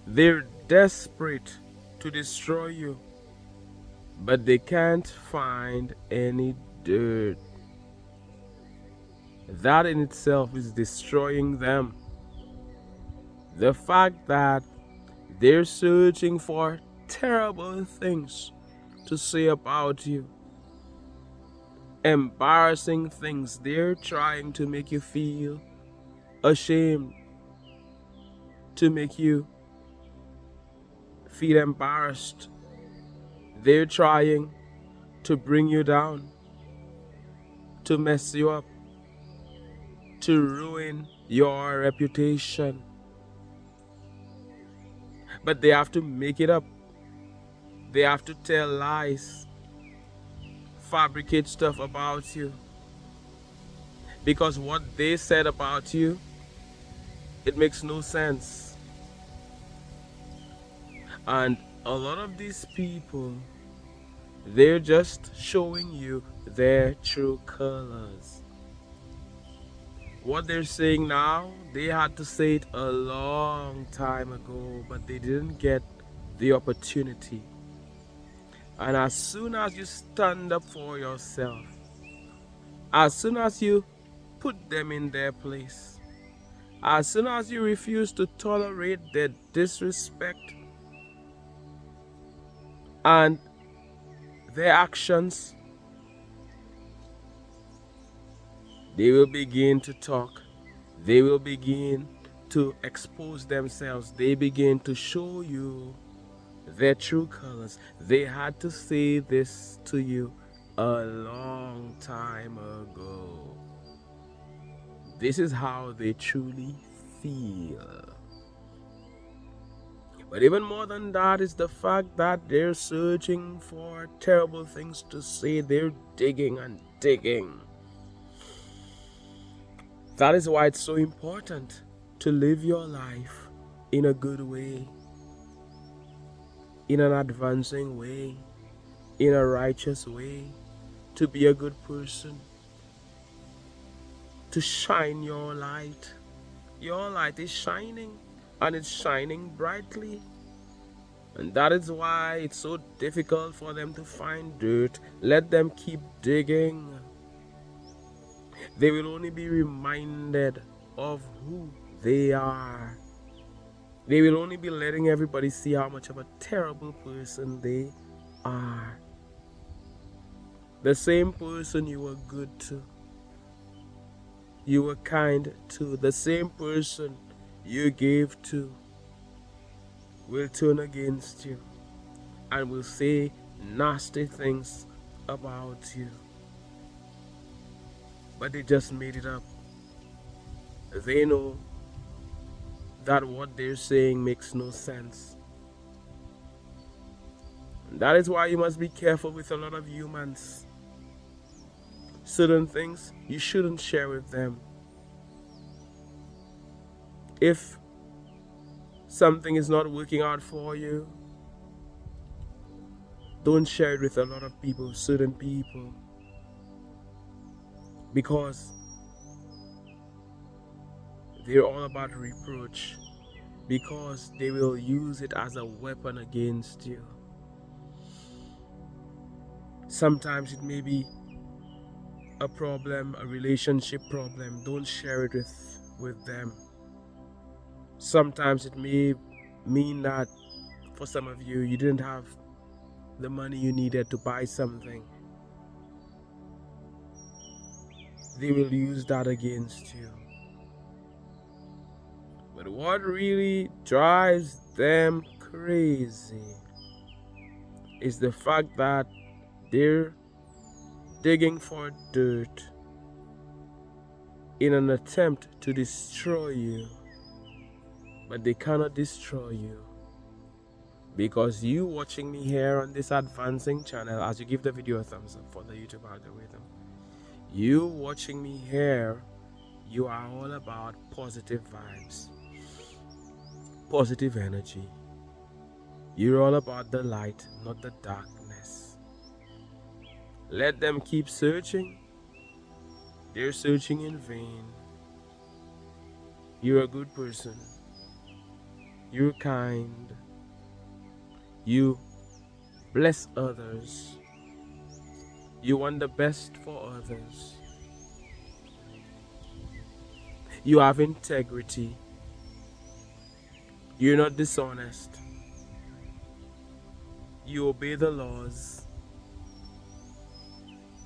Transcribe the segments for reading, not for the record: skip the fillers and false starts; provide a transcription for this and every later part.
They're desperate to destroy you, but they can't find any dirt. That in itself is destroying them. The fact that they're searching for terrible things to say about you, embarrassing things, they're trying to make you feel ashamed, to make you feel embarrassed. They're trying to bring you down, to mess you up, to ruin your reputation. But they have to make it up. They have to tell lies, fabricate stuff about you. Because what they said about you, it makes no sense. And a lot of these people, they're just showing you their true colors. What they're saying now, they had to say it a long time ago, but they didn't get the opportunity. And as soon as you stand up for yourself, as soon as you put them in their place, as soon as you refuse to tolerate their disrespect and their actions, they will begin to talk. They will begin to expose themselves. They begin to show you their true colors. They had to say this to you a long time ago. This is how they truly feel. But even more than that is the fact that they're searching for terrible things to say. They're digging and digging. That is why it's so important to live your life in a good way, in an advancing way, in a righteous way, to be a good person, to shine your light. Your light is shining, and it's shining brightly. And that is why it's so difficult for them to find dirt. Let them keep digging. They will only be reminded of who they are. They will only be letting everybody see how much of a terrible person they are. The same person you were good to, you were kind to, the same person you gave to, will turn against you and will say nasty things about you. But they just made it up. They know that what they're saying makes no sense. And that is why you must be careful with a lot of humans. Certain things you shouldn't share with them. If something is not working out for you, don't share it with a lot of people, certain people. Because they're all about reproach. Because they will use it as a weapon against you. Sometimes it may be a problem, a relationship problem. Don't share it with them. Sometimes it may mean that for some of you, you didn't have the money you needed to buy something. They will use that against you. But what really drives them crazy is the fact that they're digging for dirt in an attempt to destroy you. But they cannot destroy you. Because you watching me here on this advancing channel, as you give the video a thumbs up for the YouTube algorithm, you watching me here, you are all about positive vibes, positive energy. You're all about the light, not the darkness. Let them keep searching. They're searching in vain. You're a good person. you're kind, you bless others, you want the best for others, you have integrity, you're not dishonest, you obey the laws,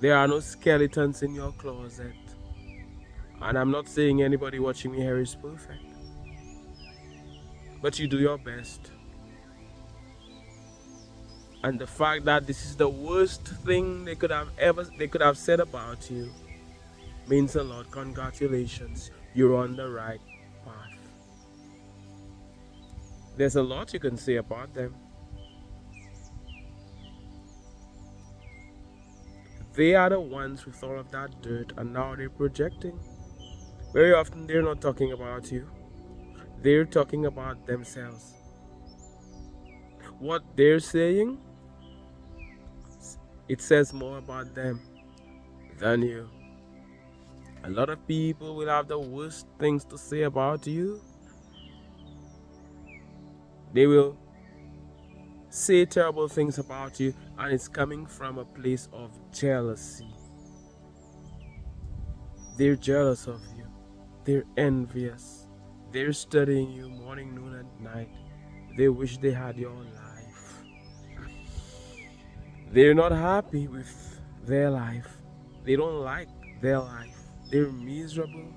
there are no skeletons in your closet. And I'm not saying anybody watching me here is perfect, but you do your best. And the fact that this is the worst thing they could have said about you means a lot. Congratulations, you're on the right path. There's a lot you can say about them. They are the ones who thought of that dirt and now they're projecting. Very often they're not talking about you, they're talking about themselves. What they're saying, it says more about them than you. A lot of people will have the worst things to say about you. They will say terrible things about you, and it's coming from a place of jealousy. They're jealous of you, they're envious, they're studying you morning, noon, and night. They wish they had your life. They're not happy with their life, they don't like their life, they're miserable.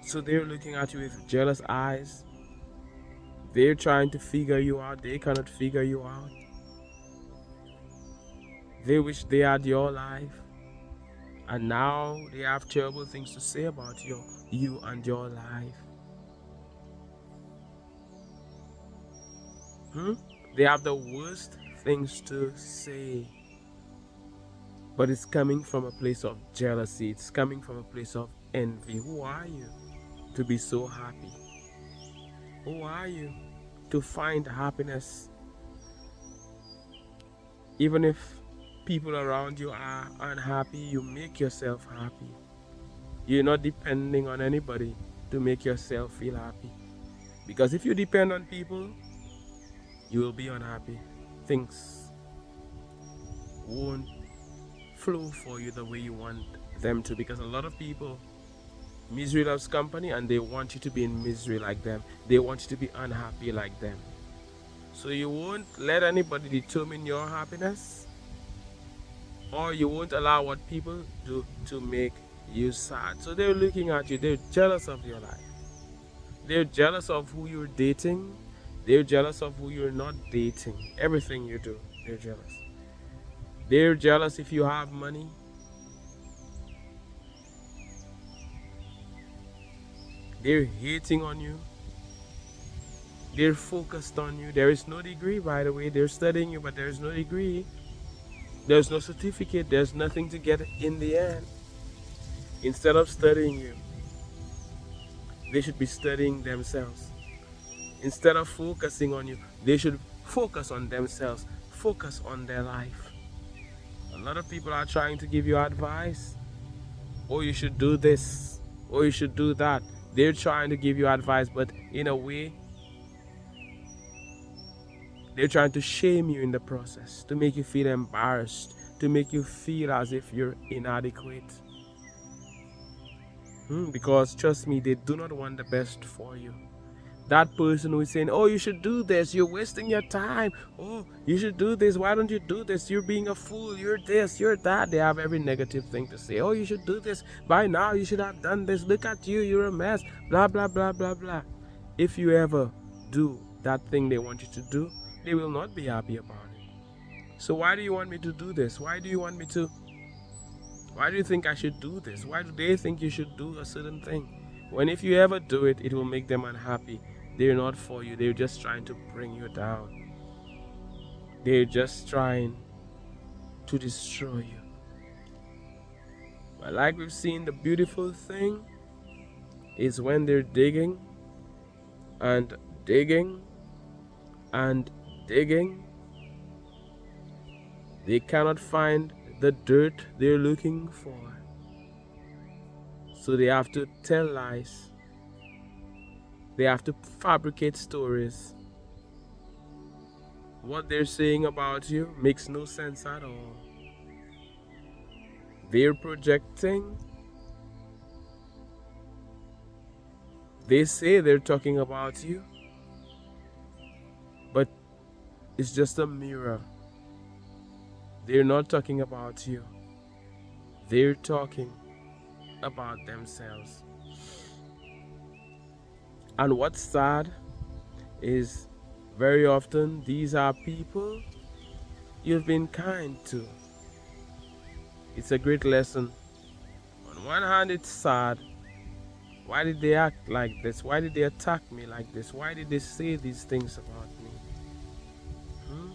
So they're looking at you with jealous eyes. They're trying to figure you out, they cannot figure you out. They wish they had your life, and now they have terrible things to say about you and your life. They have the worst things to say, but it's coming from a place of jealousy, it's coming from a place of envy. Who are you to be so happy? Who are you to find happiness even if people around you are unhappy? You make yourself happy. You're not depending on anybody to make yourself feel happy, because if you depend on people, you will be unhappy. Things won't flow for you the way you want them to, because a lot of people, misery loves company, and they want you to be in misery like them. They want you to be unhappy like them. So you won't let anybody determine your happiness, or you won't allow what people do to make you sad. So they're looking at you, they're jealous of your life. They're jealous of who you're dating. They're jealous of who you're not dating. Everything you do, they're jealous. They're jealous if you have money. They're hating on you. They're focused on you. There is no degree, by the way. They're studying you, but there's no degree. There's no certificate. There's nothing to get in the end. Instead of studying you, they should be studying themselves. Instead of focusing on you, they should focus on themselves, focus on their life. A lot of people are trying to give you advice. Oh, you should do this. Oh, you should do that. They're trying to give you advice, but in a way, they're trying to shame you in the process, to make you feel embarrassed, to make you feel as if you're inadequate. Because trust me, they do not want the best for you. That person who is saying, oh, you should do this, you're wasting your time. Oh, you should do this, why don't you do this? You're being a fool, you're this, you're that. They have every negative thing to say. Oh, you should do this, by now you should have done this. Look at you, you're a mess, blah, blah, blah, blah, blah. If you ever do that thing they want you to do, they will not be happy about it. So why do you want me to do this? Why do you think I should do this? Why do they think you should do a certain thing? When if you ever do it, it will make them unhappy. They're not for you. They're just trying to bring you down. They're just trying to destroy you. But like we've seen, the beautiful thing is when they're digging and digging and digging, they cannot find the dirt they're looking for. So they have to tell lies. They have to fabricate stories. What they're saying about you makes no sense at all. They're projecting. They say they're talking about you, but it's just a mirror. They're not talking about you. They're talking about themselves. And what's sad is very often these are people you've been kind to. It's a great lesson. On one hand, it's sad. Why did they act like this? Why did they attack me like this? Why did they say these things about me? Hmm?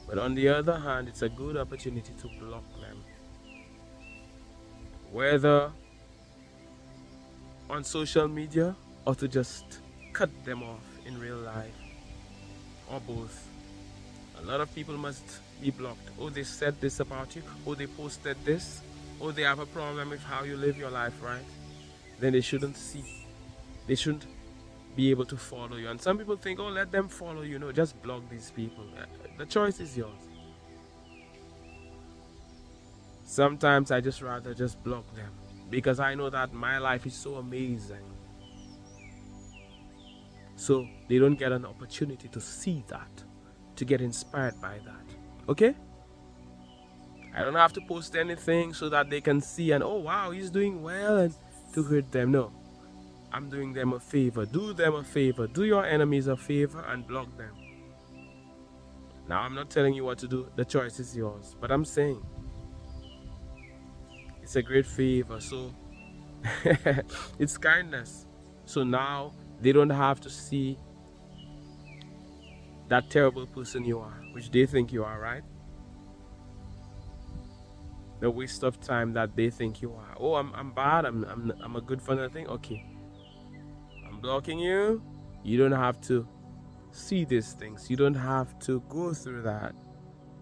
But on the other hand, it's a good opportunity to block them. Whether on social media or to just cut them off in real life, or both. A lot of people must be blocked. Oh, they said this about you. Oh, they posted this. Oh, they have a problem with how you live your life, right? Then they shouldn't see. They shouldn't be able to follow you. And some people think, oh, let them follow you. No, just block these people. The choice is yours. Sometimes I just rather just block them because I know that my life is so amazing. So they don't get an opportunity to see that, to get inspired by that. Okay? I don't have to post anything so that they can see and, oh wow, he's doing well, and to hurt them. No. I'm doing them a favor. Do them a favor. Do your enemies a favor and block them. Now, I'm not telling you what to do. The choice is yours. But I'm saying it's a great favor. So it's kindness. So now they don't have to see that terrible person you are, which they think you are, right? The waste of time that they think you are. Oh, I'm bad. I'm a good friend. I think, okay, I'm blocking you. You don't have to see these things. You don't have to go through that,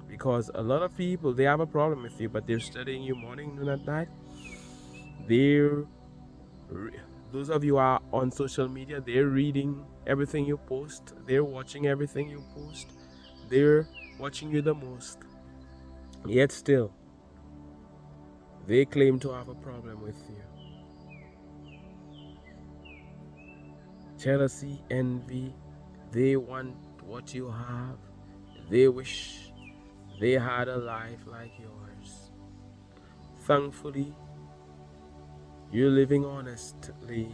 because a lot of people, they have a problem with you, but they're studying you morning, noon, and night. Those of you who are on social media, they're reading everything you post. They're watching everything you post. They're watching you the most. Yet still, they claim to have a problem with you. Jealousy, envy, they want what you have. They wish they had a life like yours. Thankfully, you're living honestly,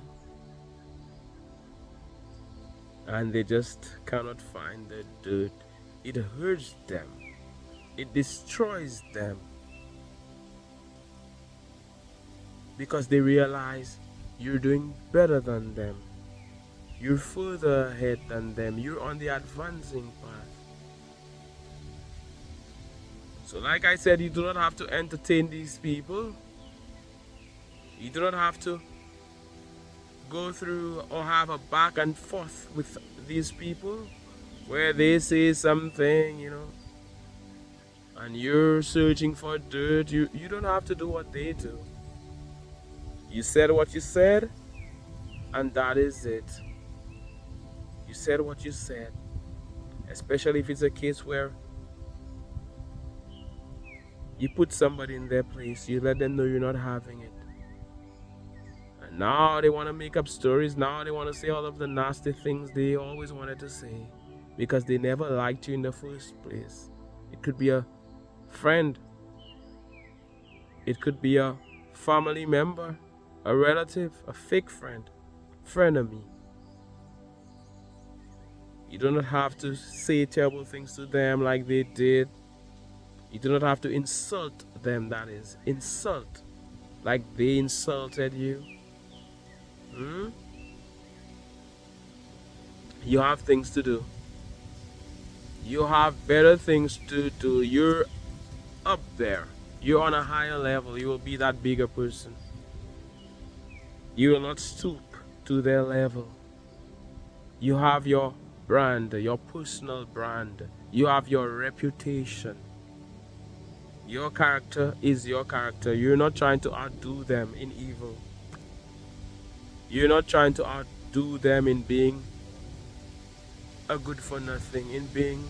and they just cannot find the dirt. It hurts them. It destroys them, because they realize you're doing better than them. You're further ahead than them. You're on the advancing path. So like I said, you do not have to entertain these people. You do not have to go through or have a back and forth with these people where they say something, and you're searching for dirt. You don't have to do what they do. You said what you said, and that is it. You said what you said, especially if it's a case where you put somebody in their place. You let them know you're not having it. And now they want to make up stories. Now they want to say all of the nasty things they always wanted to say, because they never liked you in the first place. It could be a friend. It could be a family member, a relative, a fake friend, frenemy. You do not have to say terrible things to them like they did. You do not have to insult them, that is. Insult like they insulted you. You have things to do. You have better things to do. You're up there. You're on a higher level. You will be that bigger person. You will not stoop to their level. You have your brand, your personal brand. You have your reputation. Your character is your character. You're not trying to outdo them in evil. You're not trying to outdo them in being a good for nothing, in being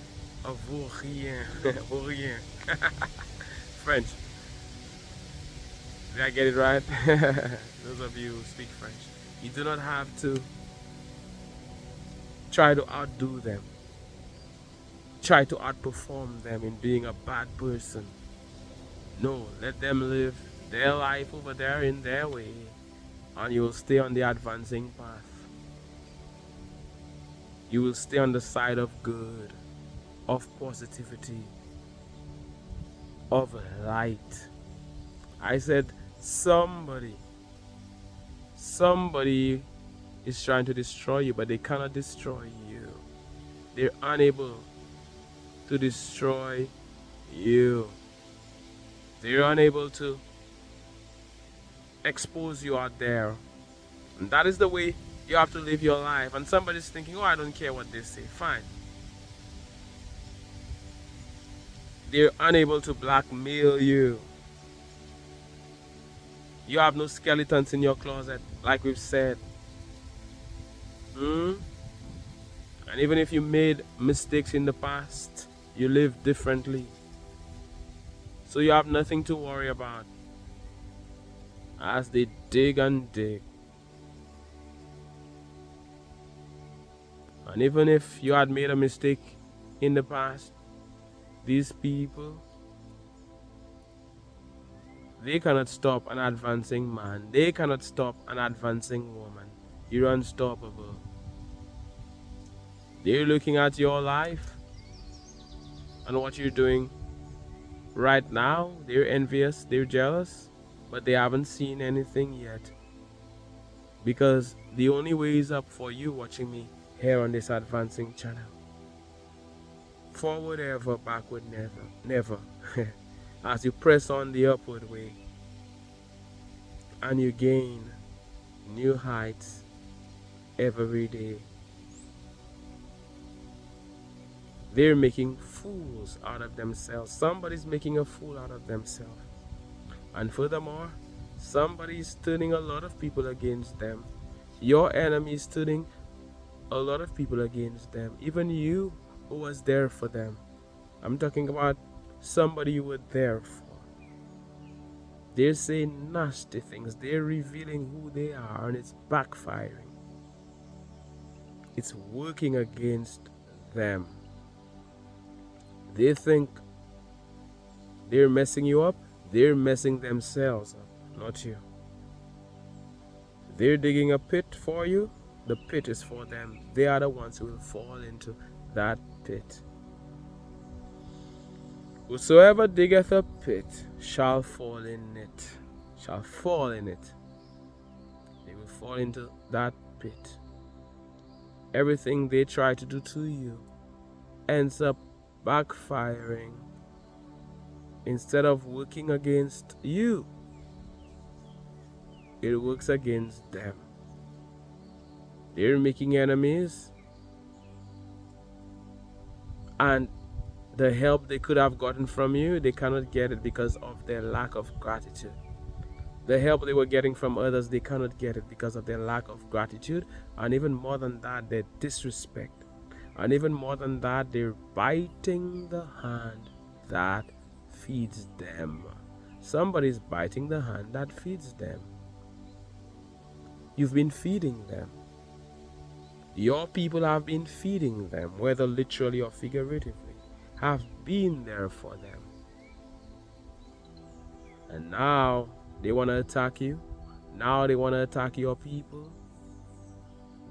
a vaurien. Vaurien. French. Did I get it right? Those of you who speak French. You do not have to try to outdo them. Try to outperform them in being a bad person. No, let them live their life over there in their way, and you will stay on the advancing path. You will stay on the side of good, of positivity, of light. I said somebody is trying to destroy you, but they cannot destroy you. They're unable to destroy you. They're unable to expose you out there. And that is the way you have to live your life. And somebody's thinking, oh, I don't care what they say. Fine. They're unable to blackmail you. You have no skeletons in your closet, like we've said. And even if you made mistakes in the past, you live differently. So you have nothing to worry about as they dig and dig. And even if you had made a mistake in the past, these people, they cannot stop an advancing man. They cannot stop an advancing woman. You're unstoppable. They're looking at your life and what you're doing right now. They're envious, they're jealous, but they haven't seen anything yet. Because the only way is up for you watching me here on this advancing channel. Forward ever, backward never. Never. As you press on the upward way and you gain new heights every day. They're making fools out of themselves. Somebody's making a fool out of themselves. And furthermore, somebody's turning a lot of people against them. Your enemy is turning a lot of people against them. Even you who was there for them. I'm talking about somebody you were there for. They're saying nasty things. They're revealing who they are, and it's backfiring. It's working against them. They think they're messing you up. They're messing themselves up, not you. They're digging a pit for you. The pit is for them. They are the ones who will fall into that pit. Whosoever diggeth a pit shall fall in it. Shall fall in it. They will fall into that pit. Everything they try to do to you ends up backfiring. Instead of working against you, it works against them. They're making enemies, and the help they could have gotten from you, they cannot get it because of their lack of gratitude. The help they were getting from others, they cannot get it because of their lack of gratitude. And even more than that, their disrespect. And even more than that, they're biting the hand that feeds them. Somebody's biting the hand that feeds them. You've been feeding them. Your people have been feeding them, whether literally or figuratively, have been there for them. And now they want to attack you. Now they want to attack your people.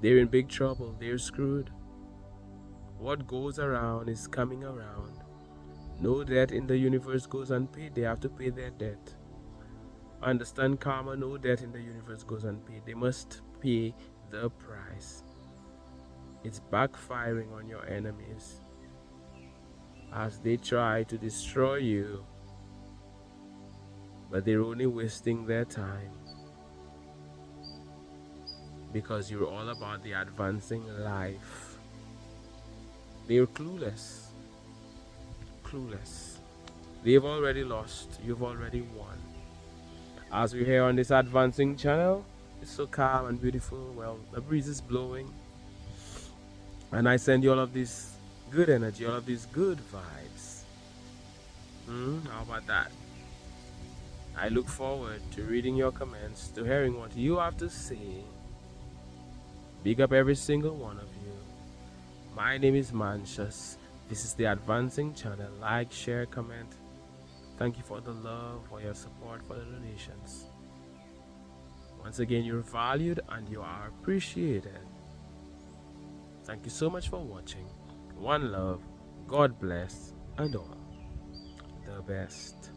They're in big trouble. They're screwed. What goes around is coming around. No debt in the universe goes unpaid. They have to pay their debt. Understand karma, no debt in the universe goes unpaid. They must pay the price. It's backfiring on your enemies as they try to destroy you, but they're only wasting their time because you're all about the advancing life. They're clueless. Clueless. They've already lost. You've already won. As we're here on this advancing channel, It's so calm and beautiful. Well, the breeze is blowing, and I send you all of this good energy, all of these good vibes. How about that? I look forward to reading your comments, to hearing what you have to say. Big up every single one of you. My name is Mantius. This is the Advancing channel. Like, share, comment. Thank you for the love, for your support, for the donations. Once again, you're valued and you are appreciated. Thank you so much for watching. One love, God bless, and all the best.